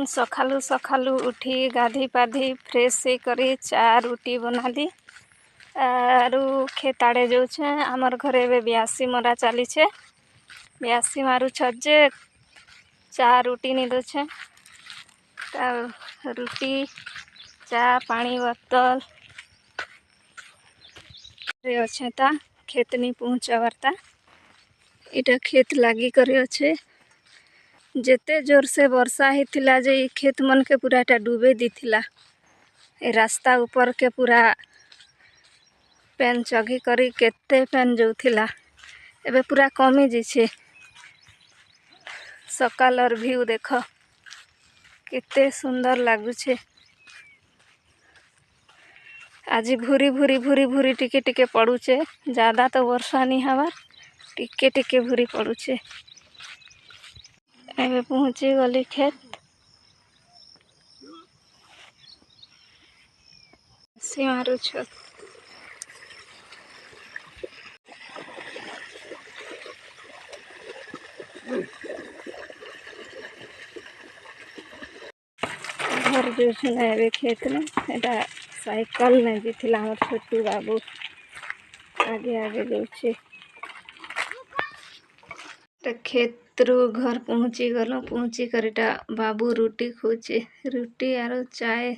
सखालू सखालू उठी गाधी पाधी फ्रेश से करी चा रुटी बनाली आरु खेत आड़े जाऊे। आमर घरे एवं ब्यासी मरा चली ब्यासी मारू जे चा रुटी नहीं दे रुटी चा पानी बोतल अच्छे ता खेत नहीं पहुँचावारता इटा खेत लगी कर अच्छे जेते जोर से वर्षा होता जे खेत मन के पूरा एटा डूबे दीथिला रास्ता ऊपर के पूरा पेन चघी करी केते पेन जाऊथिला एबे पूरा कमी जाइए। सकालर व्यू देख केते सुंदर लगुछे। आज भूरी भूरी भूरी भूरी टिके टिके पड़ुचे ज़्यादा तो वर्षा नहीं हवा टिके टिके भूरी पड़ुचे। एबे पहुँची गली खेत से मारू छत घर जो एबे खेत में एटा साइकिल में जी थी हमार छोटू बाबू आगे आगे जाऊे खेत रू घर पहुँची गल पहुँची कर बाबू रुटी खोचे रुटी आरो चाय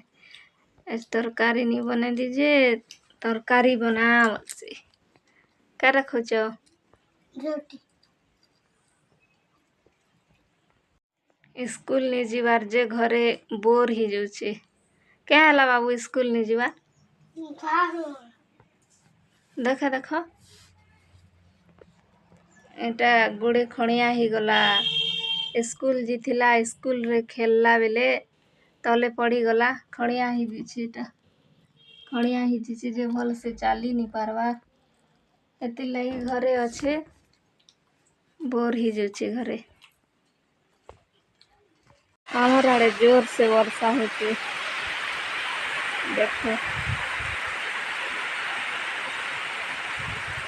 तरकारी नहीं बना दीजिए तरकारी बना से क्या रखोच रोटी स्कूल नहीं जीवार जे घरे बोर ही जाऊे क्या है बाबू स्कूल नहीं जीवा देख देख एटा गोड़े खणिया ही गला स्कूल जी थिला स्कूल रे खेलला बेले तले पड़ी गला खणिया ही दिछि एटा खणिया ही दिछि जे भल से चाली नहीं पारवा एति लगी घरे अच्छे बोर ही जाउछे घरे। आमर आड़े जोर से वर्षा होती देखो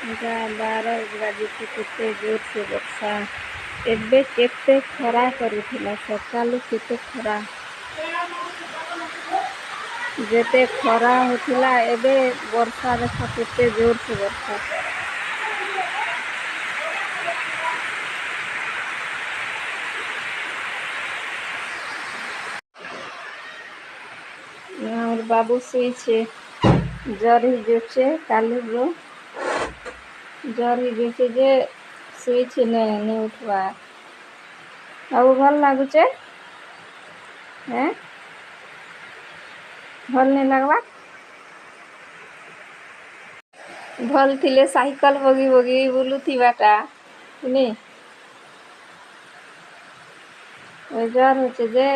12 बजे केते जोर से वर्षा एबे केते खरा करूथिला सकालू केते खरा जेते खरा होथिला एबे वर्षा देख केते जोर से वर्षा और बाबू सोईछे जर ही जोचे काली रो जर ही जोचे जे सोईछे नहीं उठवा बाबू भल लगुचे हैं भल नहीं लगवा भल थिले साइकिल बगी बगी बुलू थी बाटा नहीं जर होचे जे